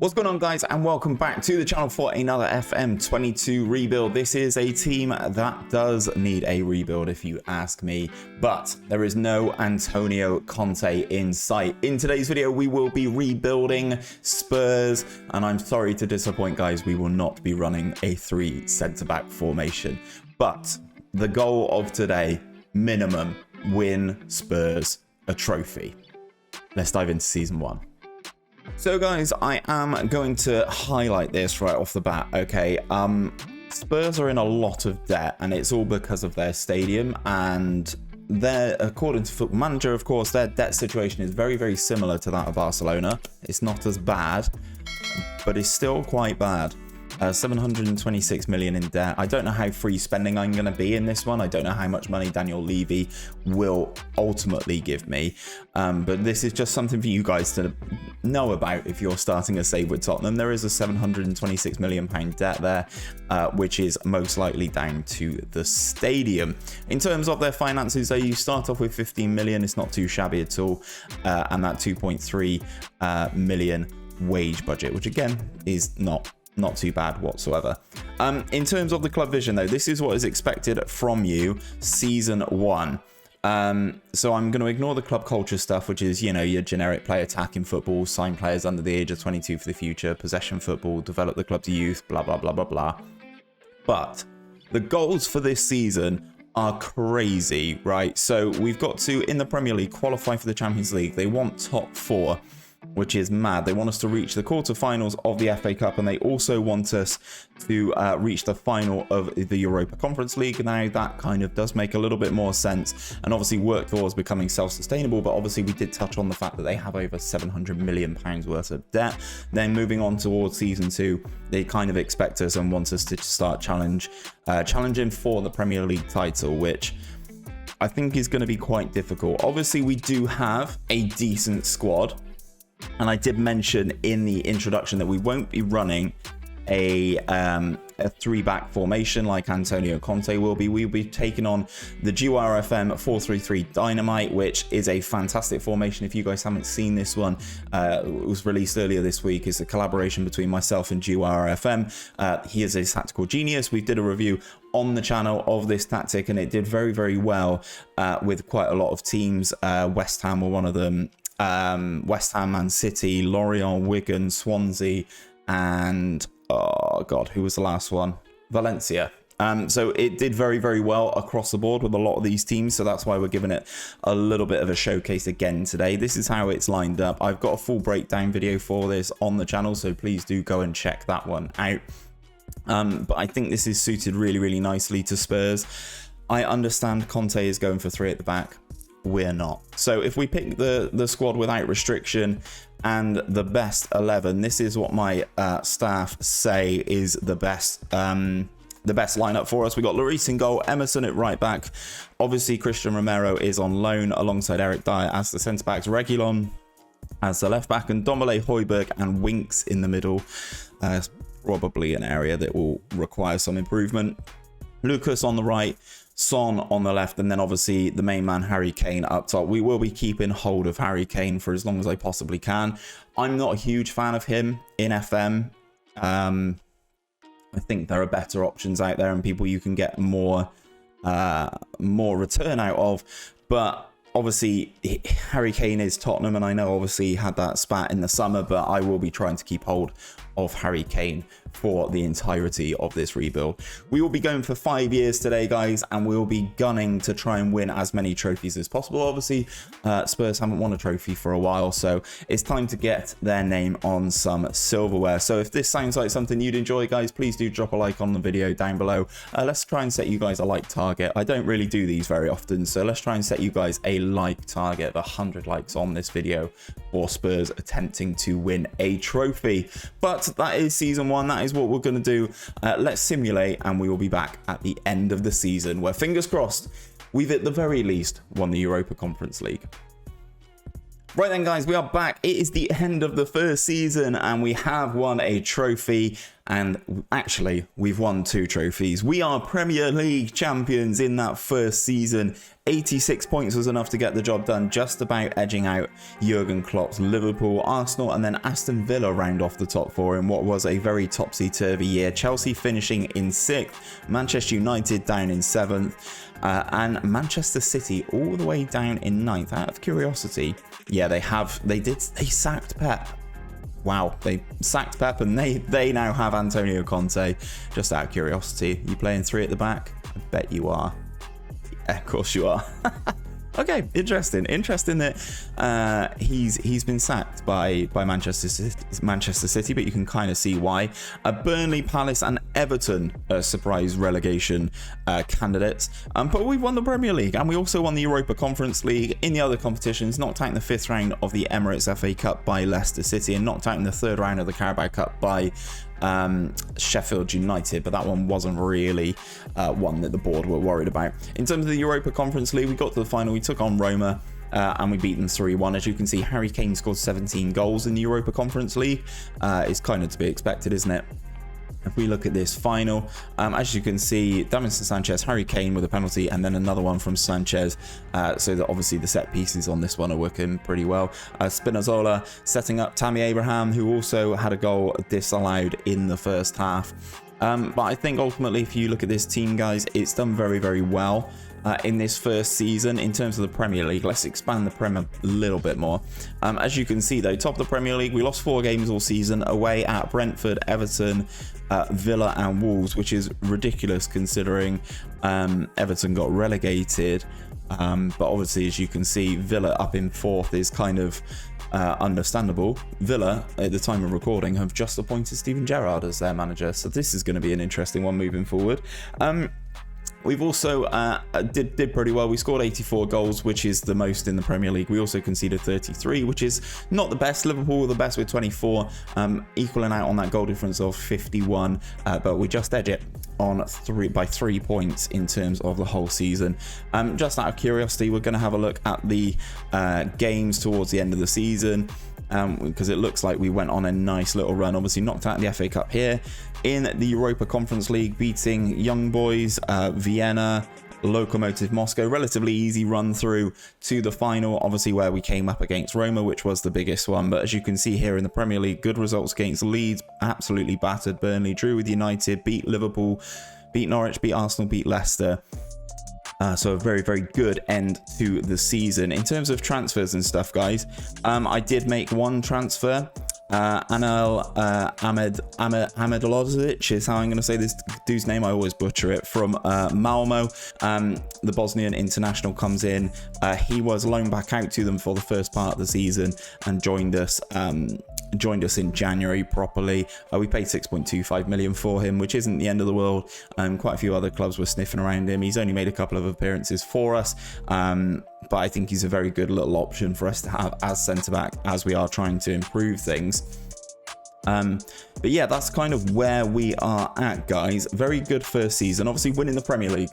What's going on, guys, and welcome back to the channel for another FM22 rebuild. This is a team that does need a rebuild if you ask me, but there is no Antonio Conte in sight. In today's video we will be rebuilding Spurs, and I'm sorry to disappoint, guys, we will not be running a 3 centre-back formation, but the goal of today, minimum, win Spurs a trophy. Let's dive into season 1. So guys, I am going to highlight this right off the bat, okay? Spurs are in a lot of debt, and it's all because of their stadium, and according to Football Manager, of course, their debt situation is very, very similar to that of Barcelona. It's not as bad, but it's still quite bad. 726 million in debt. I don't know how free spending I'm going to be in this one. I don't know how much money Daniel Levy will ultimately give me. But this is just something for you guys to know about if you're starting a save with Tottenham. There is a 726 million pound debt there, which is most likely down to the stadium. In terms of their finances, though, you start off with 15 million. It's not too shabby at all. And that 2.3 million wage budget, which again is not too bad whatsoever. In terms of the club vision, though, this is what is expected from you season 1. So I'm going to ignore the club culture stuff, which is, you know, your generic play attacking football, sign players under the age of 22 for the future, possession football, develop the club's youth, blah, blah, blah, blah, blah. But the goals for this season are crazy, right? So we've got to, in the Premier League, qualify for the Champions League. They want top 4. Which is mad. They want us to reach the quarterfinals of the FA Cup, and they also want us to reach the final of the Europa Conference League. Now, that kind of does make a little bit more sense, and obviously work towards becoming self-sustainable, but obviously we did touch on the fact that they have over 700 million pounds worth of debt. Then moving on towards season 2, they kind of expect us and want us to start challenging for the Premier League title, which I think is going to be quite difficult. Obviously, we do have a decent squad. And I did mention in the introduction that we won't be running a 3-back formation like Antonio Conte will be. We'll be taking on the 𝘼𝙗𝙗𝙪𝙗 𝙈𝙚, which is a fantastic formation. If you guys haven't seen this one, it was released earlier this week. It's a collaboration between myself and 𝘼𝙗𝙗. He is a tactical genius. We did a review on the channel of this tactic, and it did very, very well with quite a lot of teams. West Ham were one of them. West Ham, Man City, Lorient, Wigan, Swansea, and oh god, who was the last one? Valencia. So it did very, very well across the board with a lot of these teams, so that's why we're giving it a little bit of a showcase again today. This is how it's lined up. I've got a full breakdown video for this on the channel, so please do go and check that one out. But I think this is suited really, really nicely to Spurs. I understand Conte is going for 3 at the back. We're not. So if we pick the squad without restriction and the best 11, this is what my staff say is the best lineup for us. We got Lloris in goal, Emerson at right back. Obviously, Christian Romero is on loan alongside Eric Dyer as the centre backs, Reguilon as the left back, and Dombele, Højbjerg, and Winks in the middle. Probably an area that will require some improvement. Lucas on the right, Son on the left, and then obviously the main man Harry Kane up top. We will be keeping hold of Harry Kane for as long as I possibly can. I'm not a huge fan of him in FM. I think there are better options out there and people you can get more return out of, but obviously Harry Kane is Tottenham, and I know obviously he had that spat in the summer, but I will be trying to keep hold of Harry Kane for the entirety of this rebuild. We will be going for 5 years today, guys, and we'll be gunning to try and win as many trophies as possible. Obviously, Spurs haven't won a trophy for a while, so it's time to get their name on some silverware. So if this sounds like something you'd enjoy, guys, please do drop a like on the video down below. Let's try and set you guys a like target. I don't really do these very often, so let's try and set you guys a like target, 100 likes on this video for Spurs attempting to win a trophy. But that is season 1. That is what we're going to do. Let's simulate, and we will be back at the end of the season where, fingers crossed, we've at the very least won the Europa Conference League. Right then, guys, we are back. It is the end of the first season, and we have won a trophy. And actually, we've won 2 trophies. We are Premier League champions in that first season 86 points was enough to get the job done, just about edging out Jurgen Klopp's Liverpool, Arsenal, and then Aston Villa round off the top four in what was a very topsy-turvy year. Chelsea finishing in 6th, Manchester United down in 7th, and Manchester City all the way down in 9th. Out of curiosity, yeah, they sacked Pep. Wow, they sacked Pep and they now have Antonio Conte. Just out of curiosity, you playing 3 at the back? I bet you are. Yeah, of course you are. Okay, interesting that he's been sacked by Manchester City, but you can kind of see why. Burnley, Palace, and Everton are surprise relegation candidates. But we've won the Premier League, and we also won the Europa Conference League. In the other competitions, knocked out in the 5th round of the Emirates FA Cup by Leicester City, and knocked out in the 3rd round of the Carabao Cup by Sheffield United, but that one wasn't really one that the board were worried about. In terms of the Europa Conference League, we got to the final, we took on Roma, and we beat them 3-1. As you can see, Harry Kane scored 17 goals in the Europa Conference League. It's kind of to be expected, isn't it? If we look at this final, as you can see, Davinson Sanchez, Harry Kane with a penalty, and then another one from Sanchez. So that obviously the set pieces on this one are working pretty well. Spinazzola setting up Tammy Abraham, who also had a goal disallowed in the first half. But I think ultimately, if you look at this team, guys, it's done very, very well. In this first season in terms of the Premier League. Let's expand the Premier a little bit more. As you can see though, top of the Premier League, we lost 4 games all season away at Brentford, Everton, Villa and Wolves, which is ridiculous considering Everton got relegated. But obviously, as you can see, Villa up in 4th is kind of understandable. Villa, at the time of recording, have just appointed Steven Gerrard as their manager, so this is going to be an interesting one moving forward. We've also did pretty well. We scored 84 goals, which is the most in the Premier League. We also conceded 33, which is not the best. Liverpool were the best with 24, equaling out on that goal difference of 51. But we just edge it on by 3 points in terms of the whole season. Just out of curiosity, we're going to have a look at the games towards the end of the season. Because it looks like we went on a nice little run. Obviously knocked out the FA Cup here. In the Europa Conference League, beating Young Boys, Vienna, Lokomotiv Moscow. Relatively easy run through to the final, obviously where we came up against Roma, which was the biggest one. But as you can see here in the Premier League, good results against Leeds, absolutely battered Burnley, drew with United, beat Liverpool, beat Norwich, beat Arsenal, beat Leicester. So a very, very good end to the season. In terms of transfers and stuff, guys, I did make one transfer. Anel Ahmedolovic is how I'm going to say this dude's name. I always butcher it. From Malmo, the Bosnian international comes in. He was loaned back out to them for the first part of the season and joined us in January properly. We paid 6.25 million for him, which isn't the end of the world. Quite a few other clubs were sniffing around him. He's only made a couple of appearances for us, but I think he's a very good little option for us to have as centre-back as we are trying to improve things. But yeah, that's kind of where we are at, guys. Very good first season. Obviously winning the Premier League.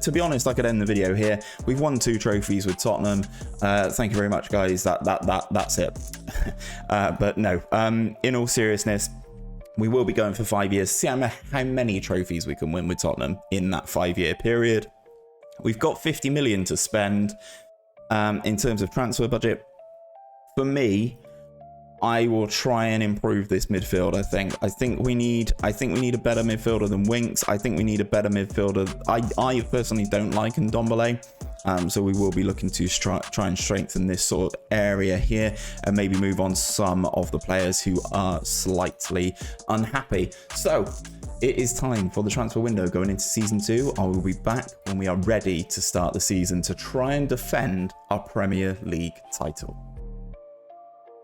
To be honest, I could end the video here. We've won 2 trophies with Tottenham. Thank you very much, guys. That's it. But no, in all seriousness, we will be going for 5 years. See how many trophies we can win with Tottenham in that 5-year period. We've got 50 million to spend in terms of transfer budget. For me, I will try and improve this midfield. I think we need a better midfielder than Winks. I think we need a better midfielder. I personally don't like Ndombele. So we will be looking to try and strengthen this sort of area here and maybe move on some of the players who are slightly unhappy. So it is time for the transfer window going into season 2. I will be back when we are ready to start the season to try and defend our Premier League title.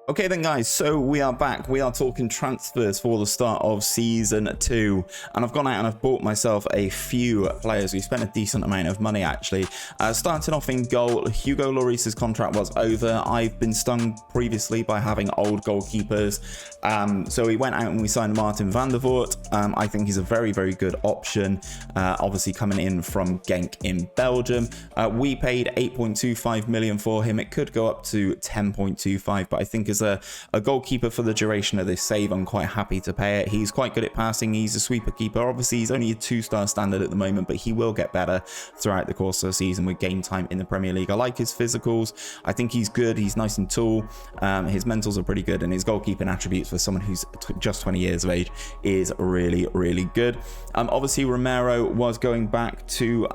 Okay then, guys, so we are back. We are talking transfers for the start of season 2, and I've gone out and I've bought myself a few players. We spent a decent amount of money, actually. Starting off in goal, Hugo Lloris's contract was over. I've been stung previously by having old goalkeepers, so we went out and we signed Martin van der Voort. I think he's a very, very good option, obviously coming in from Genk in Belgium. We paid 8.25 million for him. It could go up to 10.25, but I think as as a goalkeeper for the duration of this save, I'm quite happy to pay it. He's quite good at passing. He's a sweeper keeper. Obviously, he's only a 2-star standard at the moment, but he will get better throughout the course of the season with game time in the Premier League. I like his physicals. I think he's good. He's nice and tall. His mentals are pretty good, and his goalkeeping attributes for someone who's just 20 years of age is really, really good. Obviously, Romero was going back to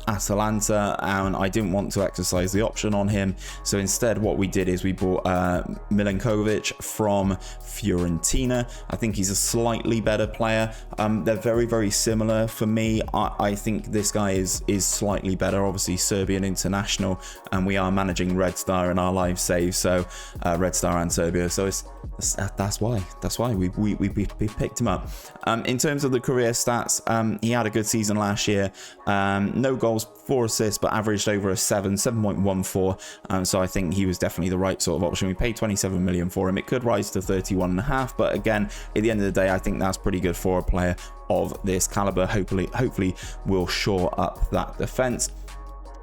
Atalanta, and I didn't want to exercise the option on him, so instead what we did is we bought 𝘼𝙗𝙤𝙪 from Fiorentina. I think he's a slightly better player. They're very, very similar for me. I think this guy is slightly better. Obviously Serbian international, and we are managing Red Star in our live save, so Red Star and Serbia, so that's why we picked him up. In terms of the career stats, he had a good season last year. No goals, 4 assists, but averaged over a 7.14. So I think he was definitely the right sort of option. We paid 27 million for him. It could rise to 31.5, but again, at the end of the day, I think that's pretty good for a player of this caliber. Hopefully will shore up that defense.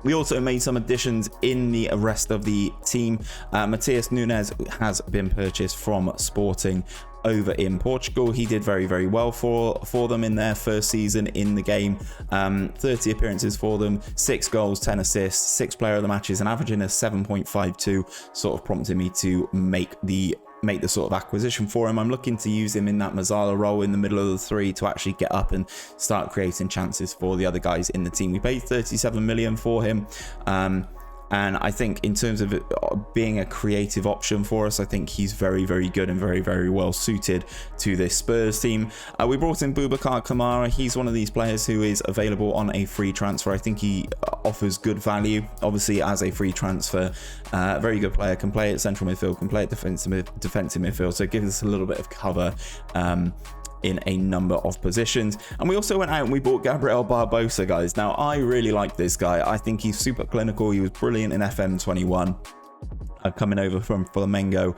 We also made some additions in the rest of the team. Matheus Nunes has been purchased from Sporting over in Portugal. He did very, very well for them in their first season in the game. 30 appearances for them, 6 goals, 10 assists, 6 player of the matches, and averaging a 7.52, sort of prompted me to make the sort of acquisition for him. I'm looking to use him in that Mazzala role in the middle of the 3 to actually get up and start creating chances for the other guys in the team. We paid 37 million for him. And I think in terms of it being a creative option for us, I think he's very, very good and very, very well suited to this Spurs team. We brought in 𝘼𝙗𝙤𝙪 𝙈𝙚. He's one of these players who is available on a free transfer. I think he offers good value, obviously, as a free transfer. Very good player, can play at central midfield, can play at defensive midfield, so it gives us a little bit of cover in a number of positions. And we also went out and we bought Gabriel Barbosa, guys. Now, I really like this guy. I think he's super clinical. He was brilliant in Fm21, coming over from Flamengo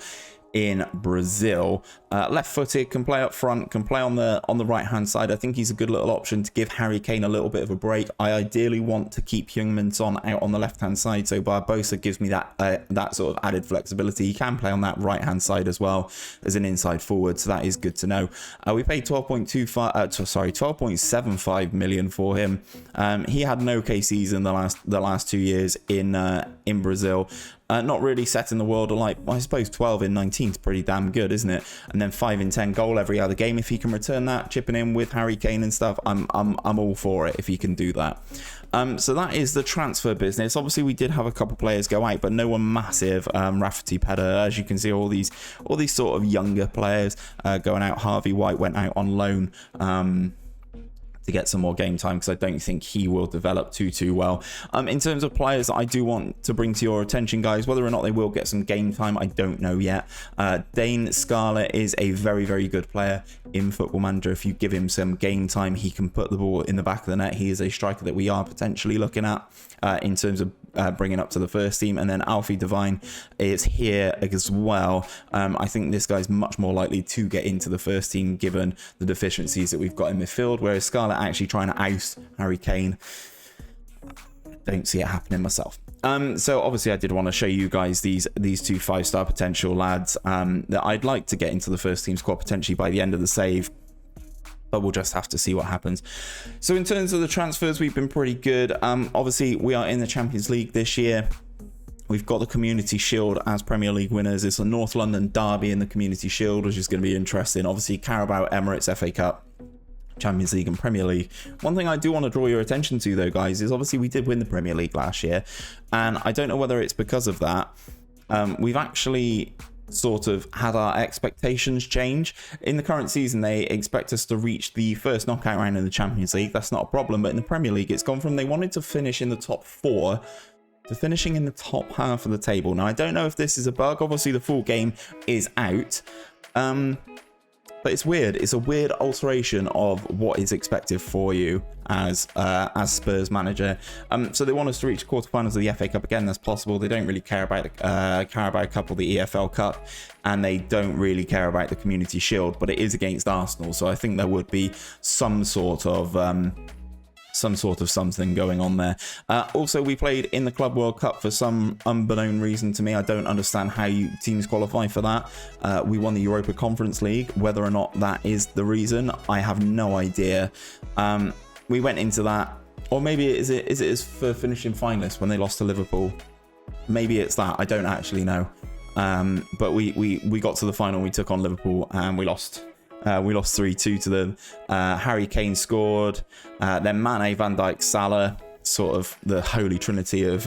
in Brazil. Left-footed, can play up front, can play on the right hand side. I think he's a good little option to give Harry Kane a little bit of a break. I ideally want to keep Heung-min-Son out on the left hand side, so Barbosa gives me that sort of added flexibility. He can play on that right hand side as well as an inside forward, so that is good to know. We paid 12.75 million for him. He had an okay season the last 2 years in Brazil. Not really setting the world alight. I suppose 12 in 19 is pretty damn good, isn't it? And then 5 in 10 goal every other game. If he can return that, chipping in with Harry Kane and stuff, I'm all for it if he can do that. So that is the transfer business. Obviously, we did have a couple players go out, but no one massive. Rafferty Pedder, as you can see, all these sort of younger players going out. Harvey White went out on loan. To get some more game time, because I don't think he will develop too well. In terms of players that I do want to bring to your attention, guys, whether or not they will get some game time, I don't know yet. Dane Scarlett is a very, very good player in Football Manager. If you give him some game time, he can put the ball in the back of the net. He is a striker that we are potentially looking at in terms of bringing up to the first team. And then Alfie Devine is here as well. I think this guy's much more likely to get into the first team given the deficiencies that we've got in midfield, whereas Scarlett actually trying to oust Harry Kane, don't see it happening myself. So obviously I did want to show you guys these 2 5-star potential lads that I'd like to get into the first team squad potentially by the end of the save, but we'll just have to see what happens. So in terms of the transfers, we've been pretty good. Obviously we are in the Champions League this year. We've got the Community Shield as Premier League winners. It's a North London derby in the Community Shield, which is going to be interesting. Obviously Carabao, Emirates, FA Cup, Champions League and Premier League. One thing I do want to draw your attention to though, guys, is obviously we did win the Premier League last year, and I don't know whether it's because of that. We've actually sort of had our expectations change. In the current season, they expect us to reach the first knockout round in the Champions League. That's not a problem, but in the Premier League, it's gone from they wanted to finish in the top 4 to finishing in the top half of the table. Now, I don't know if this is a bug. Obviously, the full game is out. But it's weird. It's a weird alteration of what is expected for you as Spurs manager. So they want us to reach quarterfinals of the FA Cup. Again, that's possible. They don't really care about the Carabao Cup or the EFL Cup, and they don't really care about the Community Shield. But it is against Arsenal, so I think there would be some sort of some sort of something going on there. Also, we played in the Club World Cup for some unbeknown reason to me. I don't understand how teams qualify for that. We won the Europa Conference League. Whether or not that is the reason, I have no idea. We went into that, or maybe is it for finishing finalists when they lost to Liverpool? Maybe it's that. I don't actually know. But we got to the final. We took on Liverpool and we lost. We lost 3-2 to them. Harry Kane scored. Then Mane, Van Dijk, Salah, sort of the holy trinity of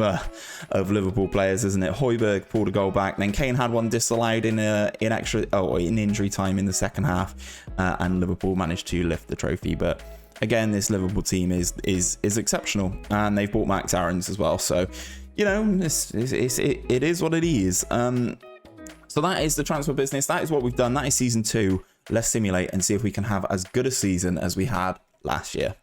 Liverpool players, isn't it? 𝘼𝙗𝙗𝙪 pulled a goal back. Then Kane had one disallowed in injury time in the second half, and Liverpool managed to lift the trophy. But again, this Liverpool team is exceptional, and they've bought Max Aarons as well. So, you know, it is what it is. So that is the transfer business. That is what we've done. That is season 2. Let's simulate and see if we can have as good a season as we had last year.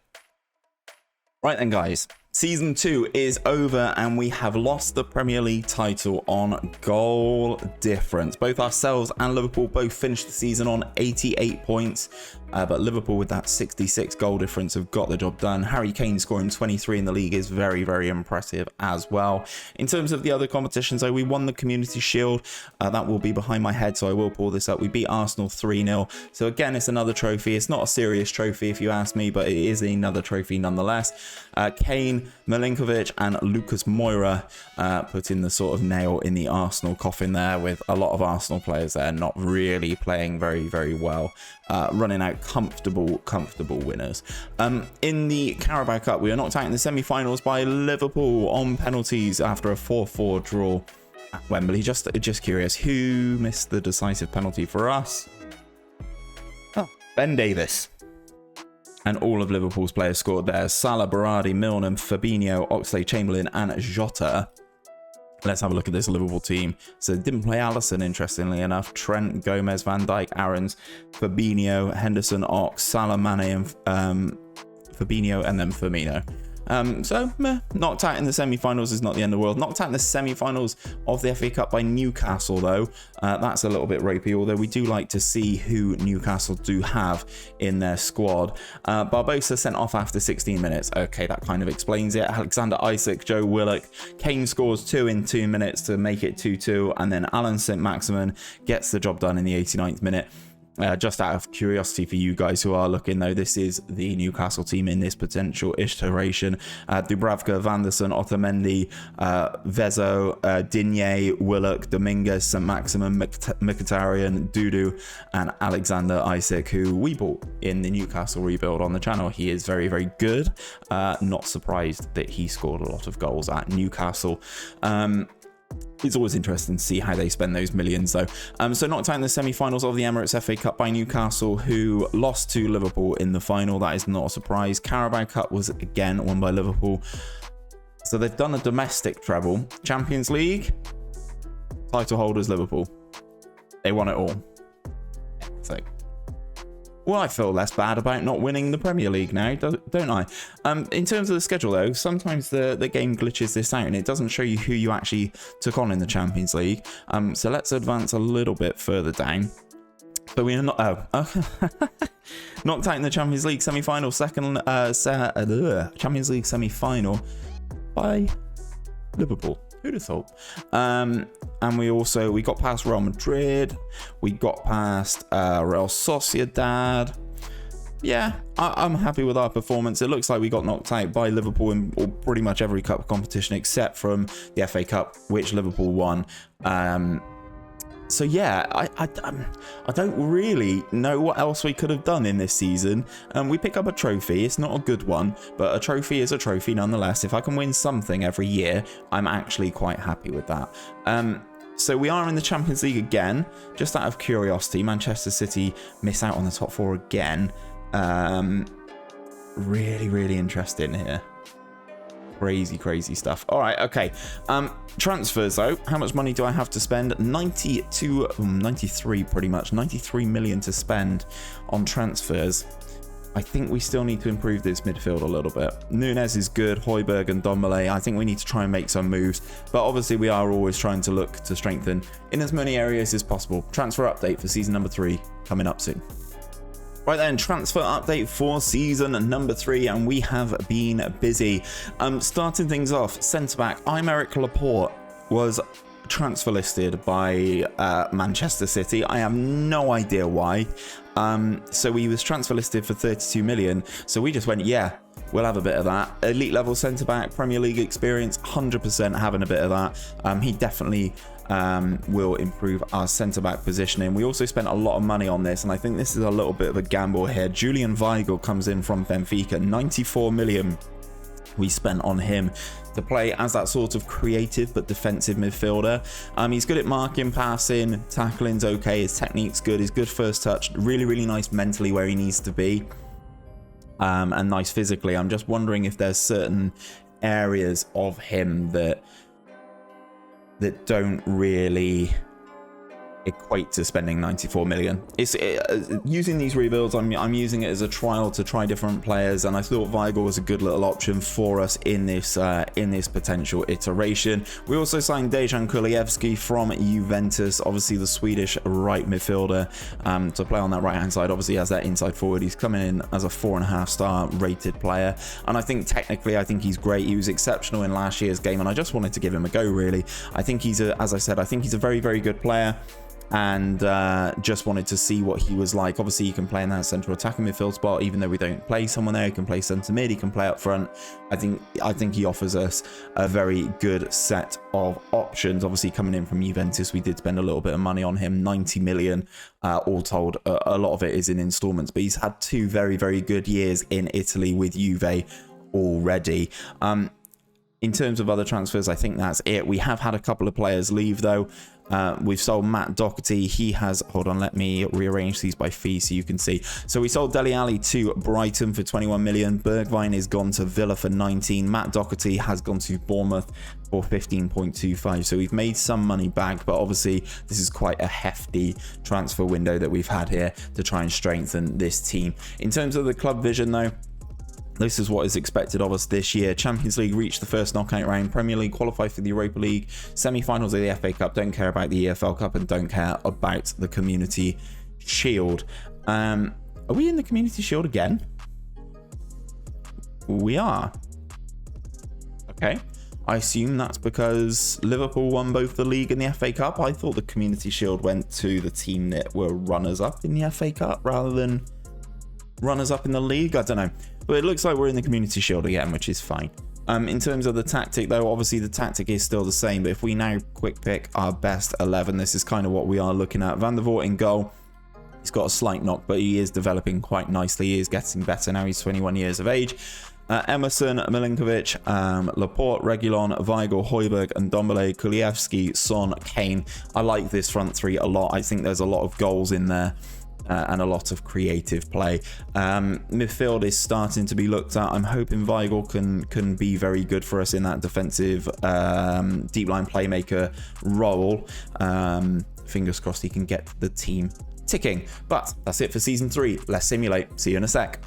Right then, guys. Season 2 is over and we have lost the Premier League title on goal difference. Both ourselves and Liverpool both finished the season on 88 points. But Liverpool with that 66 goal difference have got the job done. Harry Kane scoring 23 in the league is very, very impressive as well. In terms of the other competitions, though, we won the Community Shield. That will be behind my head, so I will pull this up. We beat Arsenal 3-0. So again, it's another trophy. It's not a serious trophy if you ask me, but it is another trophy nonetheless. Kane, Milinkovic and Lucas Moura put in the sort of nail in the Arsenal coffin there, with a lot of Arsenal players there not really playing very, very well. Running out comfortable winners. In the Carabao Cup, we were knocked out in the semi-finals by Liverpool on penalties after a 4-4 draw at Wembley. Just curious, who missed the decisive penalty for us? Oh, Ben Davies. And all of Liverpool's players scored there. Salah, Berardi, Milner, Fabinho, Oxlade-Chamberlain and Jota. Let's have a look at this Liverpool team. So they didn't play Alisson, interestingly enough. Trent, Gomez, Van Dijk, Aarons, Fabinho, Henderson, Ox, Salah, Mane, and Fabinho, and then Firmino. Knocked out in the semi-finals is not the end of the world. Knocked out in the semi-finals of the FA Cup by Newcastle, though. That's a little bit ropey, although we do like to see who Newcastle do have in their squad. Barbosa sent off after 16 minutes. Okay, that kind of explains it. Alexander-Isak, Joe Willock. Kane scores 2 in 2 minutes to make it 2-2. And then Alan St-Maximin gets the job done in the 89th minute. Just out of curiosity for you guys who are looking, though, this is the Newcastle team in this potential iteration. Dubravka, Vanderson, Otamendi, Vezo, Digne, Willock, Dominguez, St-Maximin, Mkhitaryan, Dudu, and Alexander-Isak, who we bought in the Newcastle rebuild on the channel. He is very, very good. Not surprised that he scored a lot of goals at Newcastle. It's always interesting to see how they spend those millions, though. So knocked out in the semi-finals of the Emirates FA Cup by Newcastle, who lost to Liverpool in the final. That is not a surprise. Carabao Cup was again won by Liverpool. So they've done a domestic treble. Champions League, title holders Liverpool. They won it all. So, well, I feel less bad about not winning the Premier League now, don't I? In terms of the schedule, though, sometimes the game glitches this out and it doesn't show you who you actually took on in the Champions League. So let's advance a little bit further down. So we are not... knocked out in the Champions League semi-final, Champions League semi-final by Liverpool. Who'd have thought? And we got past Real Madrid. We got past Real Sociedad. Yeah, I'm happy with our performance. It looks like we got knocked out by Liverpool in pretty much every cup competition except from the FA Cup, which Liverpool won. So yeah, I don't really know what else we could have done in this season. We pick up a trophy. It's not a good one, but a trophy is a trophy nonetheless. If I can win something every year, I'm actually quite happy with that. So we are in the Champions League again. Just out of curiosity, Manchester City miss out on the top 4 again. Really, really interesting here. Crazy stuff. All right, okay. Transfers, though. How much money do I have to spend? 93 pretty much. 93 million to spend on transfers. I think we still need to improve this midfield a little bit. Nunes is good. 𝘼𝙗𝙗𝙪 and Dombele. I think we need to try and make some moves. But obviously, we are always trying to look to strengthen in as many areas as possible. Transfer update for season number 3 coming up soon. Right then, transfer update for season number 3, and we have been busy. Starting things off, centre-back Aymeric Laporte was transfer listed by Manchester City. I have no idea why. So he was transfer listed for 32 million. So we just went, yeah, we'll have a bit of that. Elite level centre-back, Premier League experience, 100% having a bit of that. He definitely will improve our centre-back positioning. We also spent a lot of money on this, and I think this is a little bit of a gamble here. Julian Weigl comes in from Benfica, 94 million we spent on him to play as that sort of creative but defensive midfielder. He's good at marking, passing, tackling's okay, his technique's good, his good first touch, really nice mentally where he needs to be, and nice physically. I'm just wondering if there's certain areas of him that don't really equate to spending 94 million. Using these rebuilds, I'm using it as a trial to try different players, and I thought Weigl was a good little option for us in this potential iteration. We also signed Dejan Kulusevski from Juventus, obviously the Swedish right midfielder, to play on that right hand side. Obviously as that inside forward, he's coming in as a 4.5 star rated player, and I think technically he's great. He was exceptional in last year's game, and I just wanted to give him a go, really. I think as I said, I think he's a very good player, and just wanted to see what he was like. Obviously you can play in that central attacking midfield spot, even though we don't play someone there. He can play centre mid, he can play up front. I think he offers us a very good set of options. Obviously coming in from Juventus, we did spend a little bit of money on him, 90 million all told. A lot of it is in installments, but he's had 2 very good years in Italy with Juve already. In terms of other transfers, I think that's it. We have had a couple of players leave though. We've sold Matt Doherty. He has, hold on, let me rearrange these by fee so you can see. So we sold Dele Alli to Brighton for 21 million. Bergwijn is gone to Villa for 19. Matt Doherty has gone to Bournemouth for 15.25. So we've made some money back, but obviously this is quite a hefty transfer window that we've had here to try and strengthen this team. In terms of the club vision though, this is what is expected of us this year. Champions League reached the first knockout round. Premier League qualify for the Europa League. Semi-finals of the FA Cup. Don't care about the EFL Cup and don't care about the Community Shield. Are we in the Community Shield again? We are. Okay. I assume that's because Liverpool won both the league and the FA Cup. I thought the Community Shield went to the team that were runners-up in the FA Cup rather than runners-up in the league. I don't know. But it looks like we're in the Community Shield again, which is fine. In terms of the tactic, though, obviously the tactic is still the same. But if we now quick pick our best 11, this is kind of what we are looking at. Van der Voort in goal. He's got a slight knock, but he is developing quite nicely. He is getting better now. He's 21 years of age. Emerson, Milinkovic, Laporte, Reguilon, Weigl, Højbjerg, and Ndombele, Kulusevski, Son, Kane. I like this front three a lot. I think there's a lot of goals in there. And a lot of creative play. Midfield is starting to be looked at. I'm hoping Weigl can be very good for us in that defensive deep line playmaker role. Fingers crossed he can get the team ticking. But that's it for season 3. Let's simulate. See you in a sec.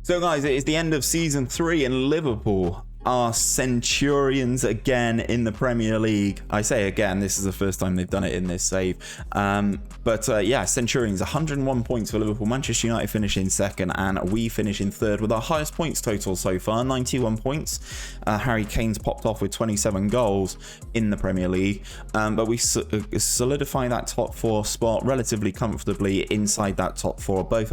So guys, it is the end of season 3 and Liverpool are Centurions again in the Premier League. I say again, this is the first time they've done it in this save. Yeah, Centurions, 101 points for Liverpool. Manchester United finish in second, and we finish in third with our highest points total so far, 91 points. Harry Kane's popped off with 27 goals in the Premier League, but we solidify that top 4 spot relatively comfortably inside that top 4. Both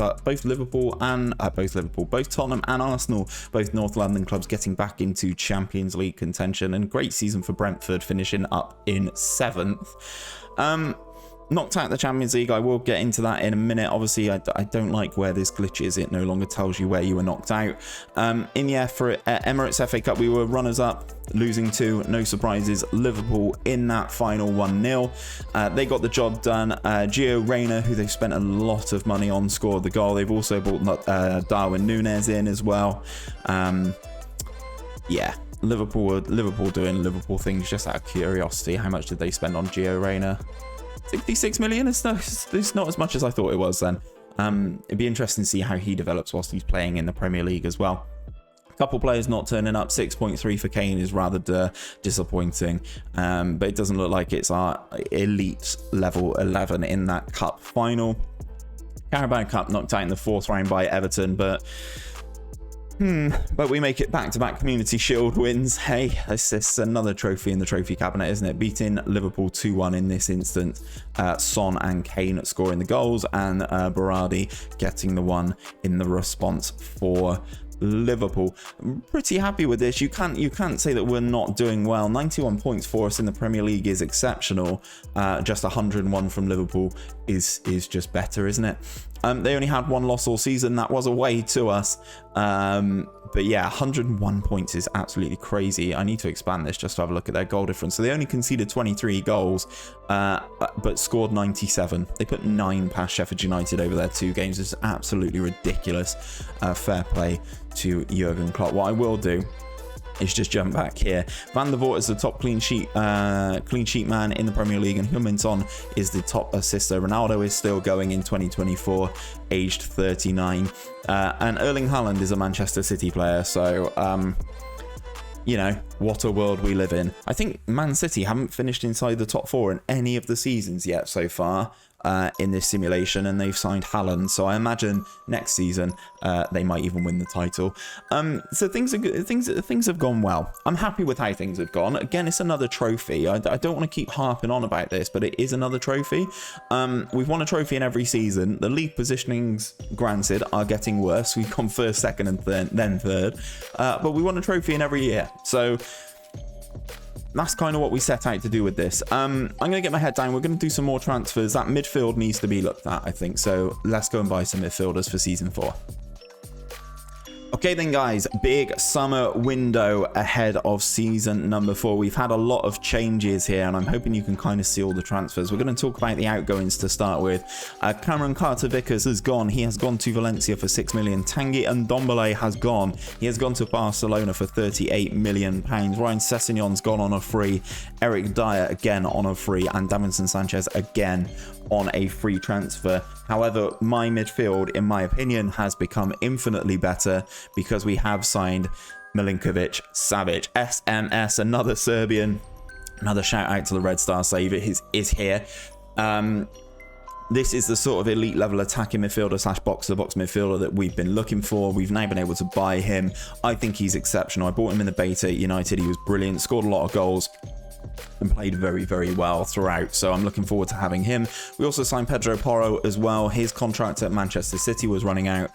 Tottenham and Arsenal, both North London clubs, getting back into Champions League contention, and great season for Brentford, finishing up in 7th. Knocked out the Champions League. I will get into that in a minute. Obviously, I don't like where this glitch is. It no longer tells you where you were knocked out. In the Emirates FA Cup, we were runners-up, losing to, no surprises, Liverpool in that final 1-0. They got the job done. Gio Reyna, who they've spent a lot of money on, scored the goal. They've also brought Darwin Núñez in as well. Yeah, Liverpool doing Liverpool things just out of curiosity. How much did they spend on Gio Reyna? 66 million? It's not as much as I thought it was then. It'd be interesting to see how he develops whilst he's playing in the Premier League as well. A couple players not turning up. 6.3 for Kane is rather disappointing, but it doesn't look like it's our elite level 11 in that cup final. Carabao Cup knocked out in the 4th round by Everton, but we make it back-to-back Community Shield wins. Hey, it's another trophy in the trophy cabinet, isn't it? Beating Liverpool 2-1 in this instance. Son and Kane scoring the goals, and Berardi getting the one in the response for Liverpool. I'm pretty happy with this. You can't say that we're not doing well. 91 points for us in the Premier League is exceptional. Just 101 from Liverpool is just better, isn't it? They only had one loss all season. That was away to us. But yeah, 101 points is absolutely crazy. I need to expand this just to have a look at their goal difference. So they only conceded 23 goals, but scored 97. They put 9 past Sheffield United over their 2 games. It's absolutely ridiculous. Fair play to Jurgen Klopp. What I will do is just jump back here. Van der Voort is the top clean sheet man in the Premier League, and Hendrickson is the top assister. Ronaldo is still going in 2024, aged 39, and Erling Haaland is a Manchester City player. So you know, what a world we live in. I think Man City haven't finished inside the top 4 in any of the seasons yet so far in this simulation, and they've signed Haaland, so I imagine next season they might even win the title. So things are good. Things have gone well. I'm happy with how things have gone. Again, it's another trophy. I don't want to keep harping on about this, but it is another trophy. We've won a trophy in every season. The league positionings, granted, are getting worse. We've gone 1st, 2nd, and then 3rd, but we won a trophy in every year. So that's kind of what we set out to do with this. I'm going to get my head down. We're going to do some more transfers. That midfield needs to be looked at, I think. So let's go and buy some midfielders for season 4. Okay then, guys, big summer window ahead of season number 4. We've had a lot of changes here, and I'm hoping you can kind of see all the transfers. We're going to talk about the outgoings to start with. Cameron Carter-Vickers has gone. He has gone to Valencia for 6 million. Tanguy Ndombele has gone. He has gone to Barcelona for 38 million pounds. Ryan Sessegnon's gone on a free. Eric Dyer again on a free, and Davinson Sanchez again on a free transfer. However, my midfield, in my opinion, has become infinitely better because we have signed Milinkovic-Savic. SMS, another Serbian. Another shout out to the Red Star Save is here. This is the sort of elite level attacking midfielder / box-to-box midfielder that we've been looking for. We've now been able to buy him. I think he's exceptional. I bought him in the beta at United. He was brilliant, scored a lot of goals, and played very, very well throughout. So I'm looking forward to having him. We also signed Pedro Porro as well. His contract at Manchester City was running out.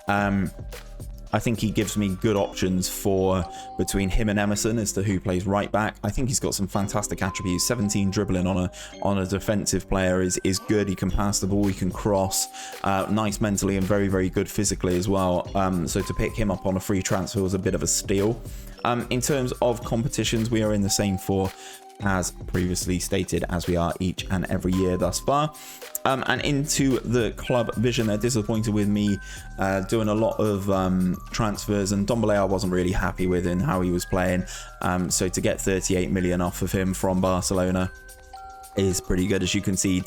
I think he gives me good options for between him and Emerson as to who plays right back. I think he's got some fantastic attributes. 17 dribbling on a defensive player is good. He can pass the ball, he can cross, nice mentally, and very, very good physically as well. So to pick him up on a free transfer was a bit of a steal. In terms of competitions, we are in the same 4 as previously stated, as we are each and every year thus far. And into the club vision, they're disappointed with me doing a lot of transfers, and Ndombele I wasn't really happy with in how he was playing. So to get 38 million off of him from Barcelona is pretty good. As you can see,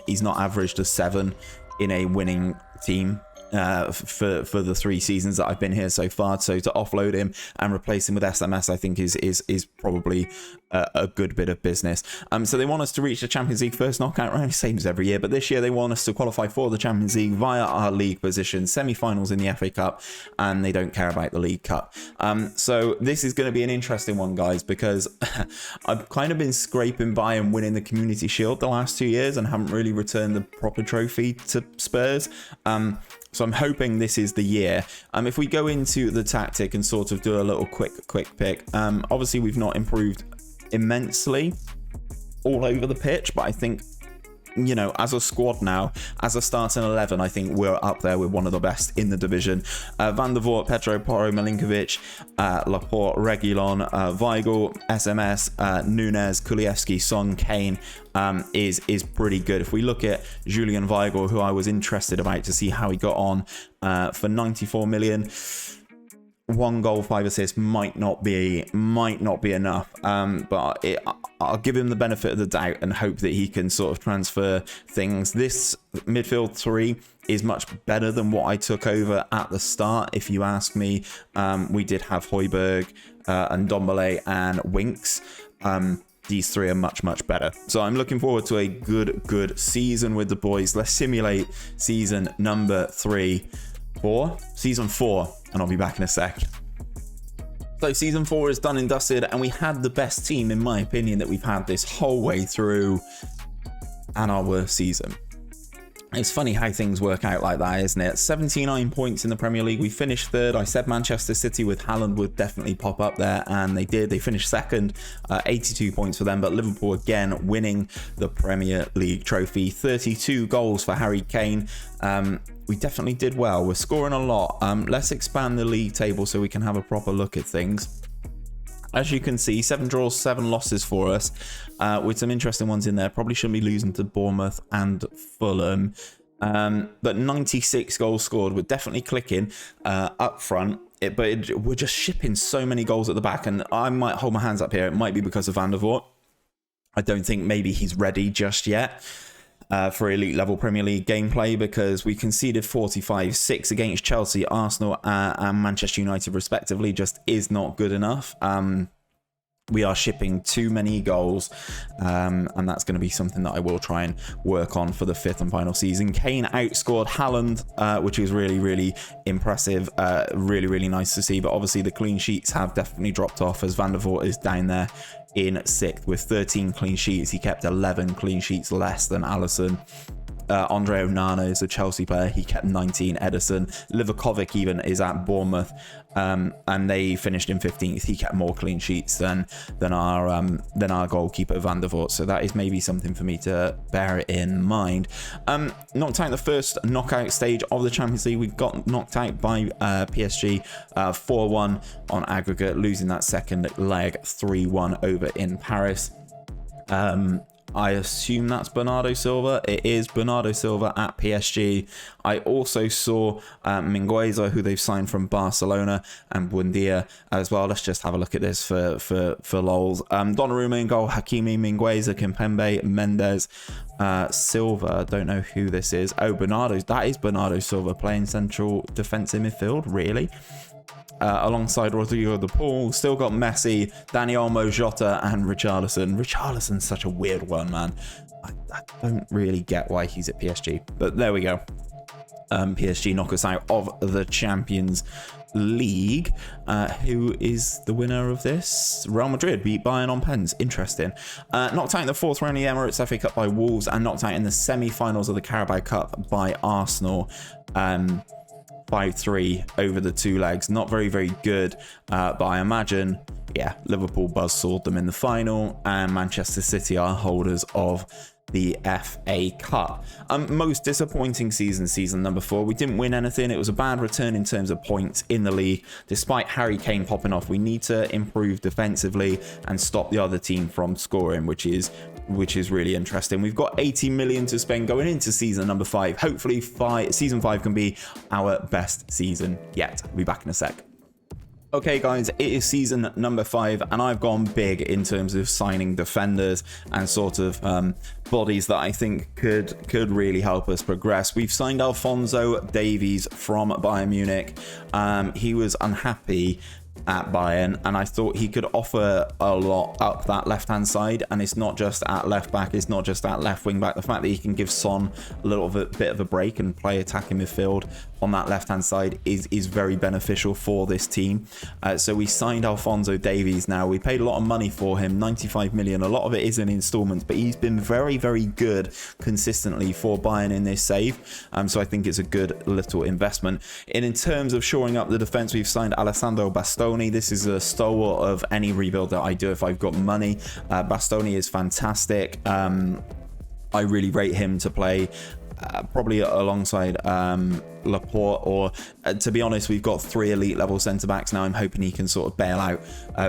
he's not averaged a 7 in a winning team for the 3 seasons that I've been here so far. So to offload him and replace him with SMS, I think is probably a good bit of business. So they want us to reach the Champions League first knockout round, same as every year, but this year they want us to qualify for the Champions League via our league position, semi-finals in the FA Cup, and they don't care about the League Cup. So this is going to be an interesting one, guys, because I've kind of been scraping by and winning the Community Shield the last 2 years and haven't really returned the proper trophy to Spurs. So I'm hoping this is the year. If we go into the tactic and sort of do a little quick pick, obviously we've not improved immensely all over the pitch, but I think, you know, as a squad now, as a starting 11, I think we're up there with one of the best in the division. Van der Voort, Pedro Porro, Milinkovic, Laporte, Reguilon, Weigl, SMS, Nunes, Kulievski, Son, Kane is pretty good. If we look at Julian Weigl, who I was interested about to see how he got on for 94 million, 1 goal, 5 assists might not be enough, but I'll give him the benefit of the doubt and hope that he can sort of transfer things. This midfield 3 is much better than what I took over at the start, if you ask me. We did have Højbjerg and Ndombele and Winks. these three are much, much better. So I'm looking forward to a good season with the boys. Let's simulate season number season 4, and I'll be back in a sec. So season 4 is done and dusted, and we had the best team, in my opinion, that we've had this whole way through, and our worst season. It's funny how things work out like that, isn't it? 79 points in the Premier League. We finished third. I said Manchester City with Haaland would definitely pop up there, and they did. They finished second, 82 points for them. But Liverpool again winning the Premier League trophy. 32 goals for Harry Kane. We definitely did well. We're scoring a lot. Let's expand the league table so we can have a proper look at things. As you can see, 7 draws, 7 losses for us, with some interesting ones in there. Probably shouldn't be losing to Bournemouth and Fulham. But 96 goals scored. We're definitely clicking up front. We're just shipping so many goals at the back. And I might hold my hands up here. It might be because of Van der Voort. I don't think maybe he's ready just yet for elite level Premier League gameplay, because we conceded 45-6 against Chelsea, Arsenal and Manchester United respectively. Just is not good enough. We are shipping too many goals, and that's going to be something that I will try and work on for the 5th and final season. Kane outscored Haaland, which was really impressive. Really nice to see, but obviously the clean sheets have definitely dropped off, as Van der Voort is down there in 6th with 13 clean sheets. He kept 11 clean sheets less than Alisson. Andre Onana is a Chelsea player. He kept 19. Ederson. Livakovic even is at Bournemouth, and they finished in 15th. He kept more clean sheets than our goalkeeper Van der Voort. So that is maybe something for me to bear in mind. Knocked out the first knockout stage of the Champions League. We got knocked out by PSG 4-1 on aggregate, losing that second leg 3-1 over in Paris. I assume that's Bernardo Silva. It is Bernardo Silva at PSG. I also saw Mingueza, who they've signed from Barcelona, and Buendia as well. Let's just have a look at this for lols. Donnarumma in goal, Hakimi, Mingueza, Kimpembe, Mendes, Silva. Don't know who this is. Oh, that is Bernardo Silva playing central defensive midfield. Really? Alongside Rodrigo de Paul. Still got Messi, Dani Olmo, Jota, and Richarlison. Richarlison's such a weird one, man. I don't really get why he's at PSG, but there we go. PSG knock us out of the Champions League. Who is the winner of this? Real Madrid beat Bayern on pens. Interesting. Knocked out in the 4th round of the Emirates FA Cup by Wolves, and knocked out in the semi-finals of the Carabao Cup by Arsenal. 5-3 over the 2 legs. Not very good, but I imagine, yeah, Liverpool buzzsawed them in the final, and Manchester City are holders of the FA Cup. Most disappointing season number 4. We didn't win anything. It was a bad return in terms of points in the league. Despite Harry Kane popping off, we need to improve defensively and stop the other team from scoring, which is really interesting. We've got 80 million to spend going into season number 5. Hopefully season 5 can be our best season yet. I'll be back in a sec. Okay guys, it is season number 5, and I've gone big in terms of signing defenders and sort of bodies that I think could really help us progress. We've signed Alphonso Davies from Bayern Munich. He was unhappy at Bayern, and I thought he could offer a lot up that left-hand side, and it's not just at left back, it's not just at left wing back. The fact that he can give Son a little bit of a break and play attacking midfield on that left-hand side is very beneficial for this team. So we signed Alphonso Davies now. We paid a lot of money for him, 95 million. A lot of it is in installments, but he's been very good consistently for Bayern in this save. So I think it's a good little investment. And in terms of shoring up the defense, we've signed Alessandro Bastoni. This is a stalwart of any rebuild that I do if I've got money. Bastoni is fantastic. I really rate him to play probably alongside Laporte, or to be honest, we've got 3 elite level centre backs now. I'm hoping he can sort of bail out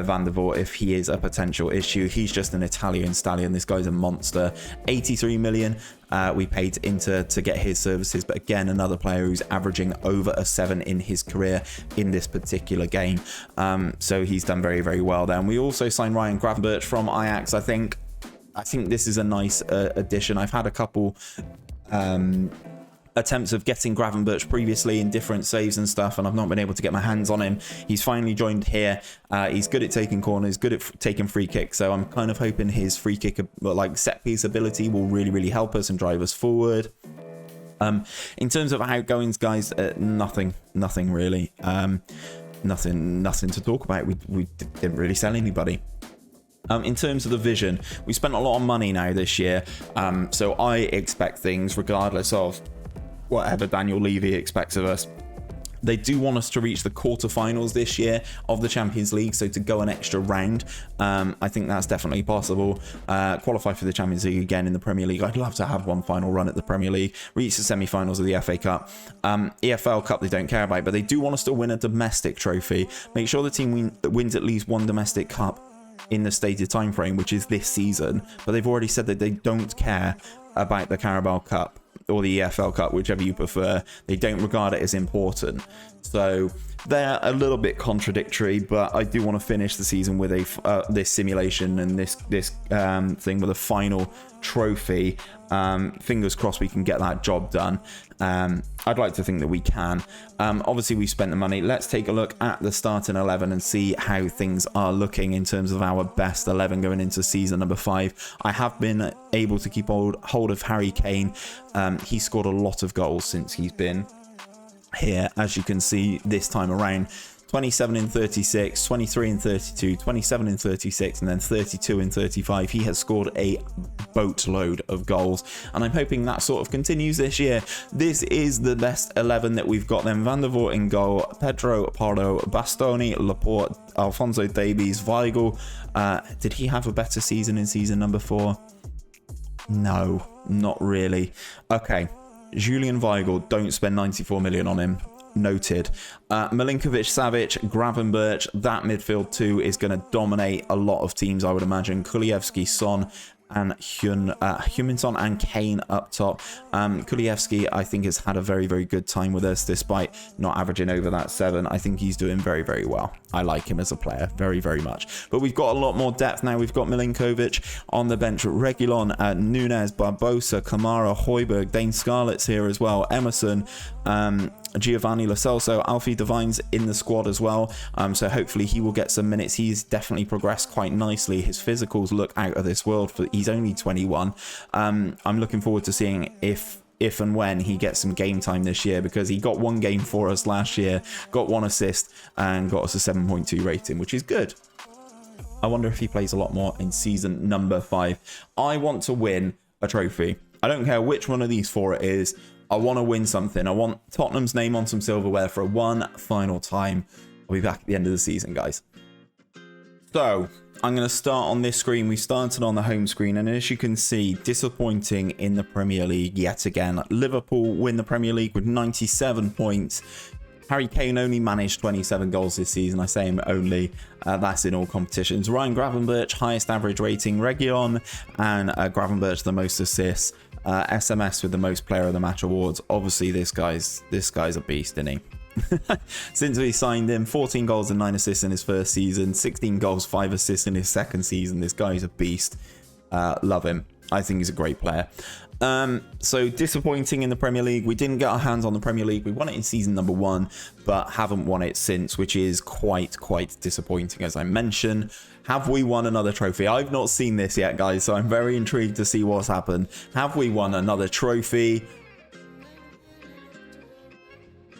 Van der Voort if he is a potential issue. He's just an Italian stallion. This guy's a monster. 83 million we paid into to get his services, but again, another player who's averaging over a 7 in his career in this particular game. So he's done very well there. And we also signed Ryan Gravenberch from Ajax. I think this is a nice addition. I've had a couple attempts of getting Gravenberch previously in different saves and stuff, and I've not been able to get my hands on him. He's finally joined here. He's good at taking corners, good at taking free kicks, so I'm kind of hoping his free kick, like set piece ability, will really help us and drive us forward. In terms of outgoings, guys, nothing really. Nothing to talk about. We didn't really sell anybody. In terms of the vision, we spent a lot of money now this year, so I expect things regardless of whatever Daniel Levy expects of us. They do want us to reach the quarterfinals this year of the Champions League, so to go an extra round, I think that's definitely possible. Qualify for the Champions League again in the Premier League. I'd love to have one final run at the Premier League, reach the semi-finals of the FA Cup. EFL Cup they don't care about, but they do want us to win a domestic trophy. Make sure the team wins at least one domestic cup in the stated time frame, which is this season, but they've already said that they don't care about the Carabao Cup or the EFL Cup, whichever you prefer. They don't regard it as important, so they're a little bit contradictory. But I do want to finish the season with a this simulation and this thing with a final trophy. Fingers crossed we can get that job done. I'd like to think that we can. Obviously we spent the money. Let's take a look at the starting 11 and see how things are looking in terms of our best 11 going into season number 5. I have been able to keep hold of Harry Kane. He scored a lot of goals since he's been here, as you can see this time around. 27 in 36, 23 in 32, 27 in 36, and then 32 in 35. He has scored a boatload of goals, and I'm hoping that sort of continues this year. This is the best 11 that we've got then. Van der Voort in goal, Pedro Porro, Bastoni, Laporte, Alphonso Davies, Weigl. Did he have a better season in season number 4? No, not really. Okay, Julian Weigl, don't spend 94 million on him. Noted. Milinkovic-Savic, Gravenberch, that midfield two is going to dominate a lot of teams, I would imagine. Kulievski, Son, and Huminson and Kane up top. Kulievski, I think, has had a very good time with us despite not averaging over that 7. I think he's doing very well. I like him as a player very much. But we've got a lot more depth now. We've got Milinkovic on the bench, Reguilon, Nunes, Barbosa, Kamara, Højbjerg, Dane Scarlett's here as well, Emerson, Giovanni Lo Celso, Alfie Devine's in the squad as well, so hopefully he will get some minutes. He's definitely progressed quite nicely. His physicals look out of this world. He's only 21. I'm looking forward to seeing if and when he gets some game time this year, because he got 1 game for us last year, got 1 assist and got us a 7.2 rating, which is good. I wonder if he plays a lot more in season number 5. I want to win a trophy. I don't care which one of these 4 it is. I want to win something. I want Tottenham's name on some silverware for one final time. I'll be back at the end of the season, guys. So, I'm going to start on this screen. We started on the home screen, and as you can see, disappointing in the Premier League yet again. Liverpool win the Premier League with 97 points. Harry Kane only managed 27 goals this season. I say him only. That's in all competitions. Ryan Gravenberch, highest average rating. Reguilon and Gravenberch, the most assists. SMS with the most player of the match awards. Obviously, this guy's a beast, isn't he? Since we signed him, 14 goals and 9 assists in his first season, 16 goals, 5 assists in his second season. This guy's a beast. Love him. I think he's a great player. So disappointing in the Premier League. We didn't get our hands on the Premier League. We won it in season number 1, but haven't won it since, which is quite disappointing, as I mentioned. Have we won another trophy? I've not seen this yet, guys, so I'm very intrigued to see what's happened. Have we won another trophy?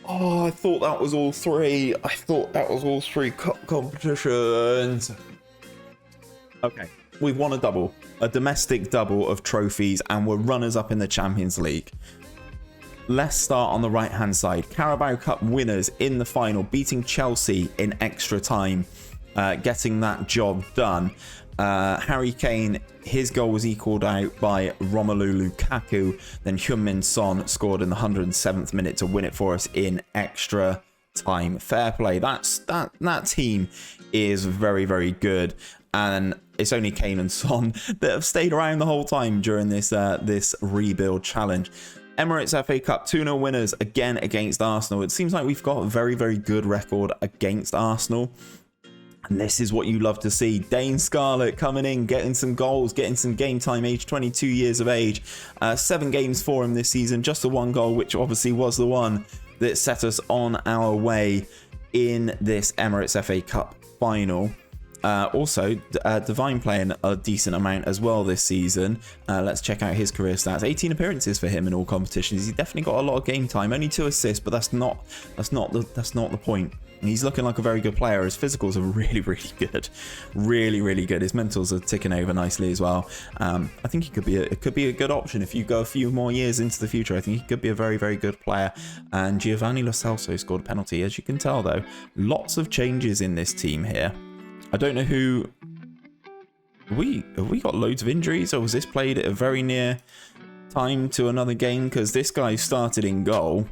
Oh, I thought that was all 3. I thought that was all 3 cup competitions. Okay, we've won a double. A domestic double of trophies, and we're runners-up in the Champions League. Let's start on the right-hand side. Carabao Cup winners in the final, beating Chelsea in extra time, getting that job done. Harry Kane, his goal was equaled out by Romelu Lukaku. Then Heung-min Son scored in the 107th minute to win it for us in extra time. Fair play. That team is very good. And it's only Kane and Son that have stayed around the whole time during this rebuild challenge. Emirates FA Cup 2-0 winners again against Arsenal. It seems like we've got a very good record against Arsenal. And this is what you love to see. 𝘼𝙗𝙤𝙪 coming in, getting some goals, getting some game time, age 22 years of age. 7 games for him this season, just the 1 goal, which obviously was the one that set us on our way in this Emirates FA Cup final. Also, Divine playing a decent amount as well this season. Let's check out his career stats. 18 appearances for him in all competitions. He's definitely got a lot of game time. Only 2 assists, but that's not the point. He's looking like a very good player. His physicals are really, really good. Really, really good. His mentals are ticking over nicely as well. I think he could be a good option if you go a few more years into the future. I think he could be a very, very good player. And 𝘼𝙗𝙤𝙪 𝙤𝙪 scored a penalty. As you can tell, though, lots of changes in this team here. I don't know who... Have we got loads of injuries, or was this played at a very near time to another game? Because this guy started in goal,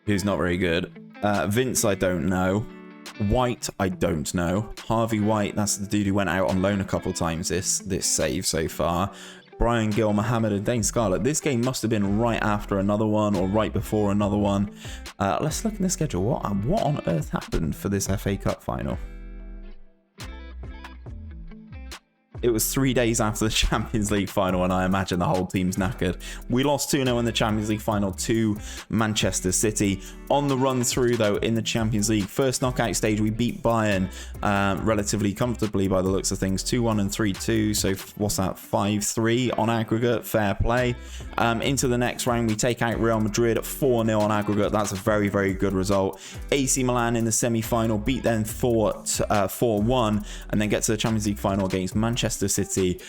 who's not very good. Vince, I don't know. White, I don't know. Harvey White, that's the dude who went out on loan a couple times this save so far. Brian Gill, Mohammed, and 𝘼𝙗𝙤𝙪. This game must have been right after another one or right before another one. Let's look in the schedule. What on earth happened for this FA Cup final? It was 3 days after the Champions League final, and I imagine the whole team's knackered. We lost 2-0 in the Champions League final to Manchester City. On the run through, though, in the Champions League, first knockout stage, we beat Bayern relatively comfortably by the looks of things, 2-1 and 3-2. So what's that, 5-3 on aggregate? Fair play. Into the next round, we take out Real Madrid at 4-0 on aggregate. That's a very, very good result. AC Milan in the semi-final, beat them 4-1, and then get to the Champions League final against Manchester City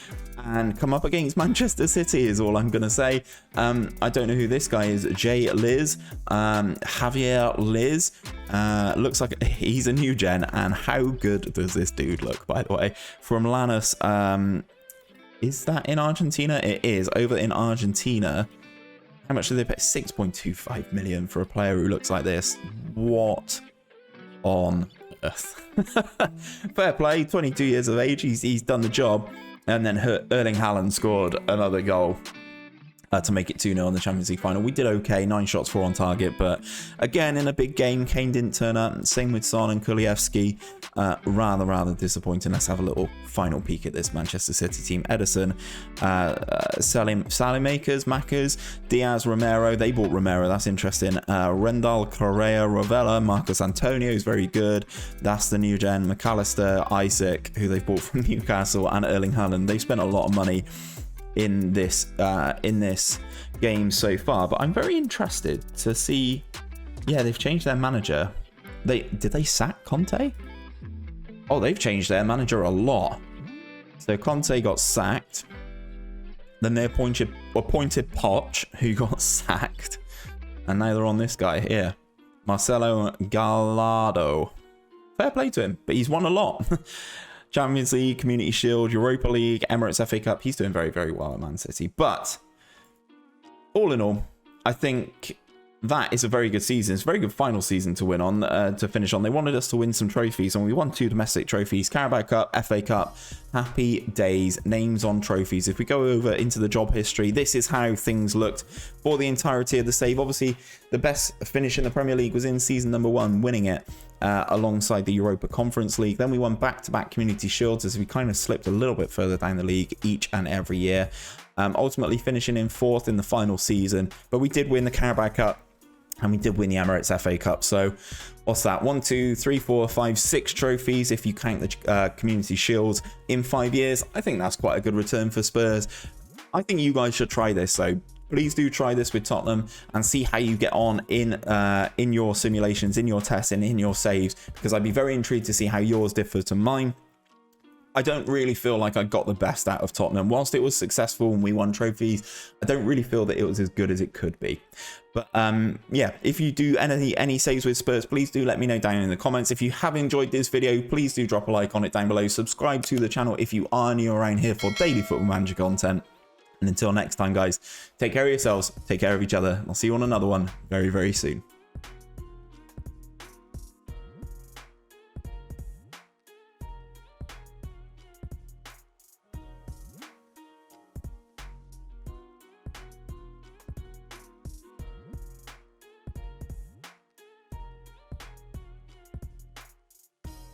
and come up against Manchester City is all I'm gonna say. I don't know who this guy is. 𝘼𝙗𝙪. Looks like he's a new gen, and how good does this dude look, by the way? From Lanús. Is that in Argentina? It is over in Argentina. How much did they pay? 6.25 million for a player who looks like this. What on earth? Fair play, 22 years of age, he's done the job. And then Erling Haaland scored another goal to make it 2-0 in the Champions League final. We did okay, 9 shots, 4 on target, but again, in a big game, Kane didn't turn up. Same with Son and Kulusevski. Rather disappointing. Let's have a little final peek at this Manchester City team. Ederson, Macas, Diaz, Romero. They bought Romero, that's interesting. Rendal, Correa, Ravella, Marcos Antonio is very good. That's the new gen. McAllister, Isaac, who they've bought from Newcastle, and Erling Haaland. They've spent a lot of money in this game so far, but I'm very interested to see. Yeah, they've changed their manager. Did they sack Conte? Oh, they've changed their manager a lot. So Conte got sacked, then they appointed Poch, who got sacked, and now they're on this guy here, Marcelo Gallardo. Fair play to him, but he's won a lot. Champions League, Community Shield, Europa League, Emirates FA Cup. He's doing very, very well at Man City. But all in all, I think that is a very good season. It's a very good final season to win on, to finish on. They wanted us to win some trophies, and we won 2 domestic trophies. Carabao Cup, FA Cup. Happy days. Names on trophies. If we go over into the job history, this is how things looked for the entirety of the save. Obviously, the best finish in the Premier League was in season number 1, winning it. Alongside the Europa Conference League. Then we won back-to-back Community Shields as we kind of slipped a little bit further down the league each and every year. Ultimately finishing in 4th in the final season. But we did win the Carabao Cup, and we did win the Emirates FA Cup. So what's that? 1, 2, 3, 4, 5, 6 trophies if you count the Community Shields in 5 years. I think that's quite a good return for Spurs. I think you guys should try this, so please do try this with Tottenham and see how you get on in your simulations, in your tests, and in your saves, because I'd be very intrigued to see how yours differ to mine. I don't really feel like I got the best out of Tottenham. Whilst it was successful and we won trophies, I don't really feel that it was as good as it could be. But yeah, if you do any saves with Spurs, please do let me know down in the comments. If you have enjoyed this video, please do drop a like on it down below. Subscribe to the channel if you are new around here for daily Football Manager content. And until next time, guys, take care of yourselves, take care of each other. I'll see you on another one very, very soon.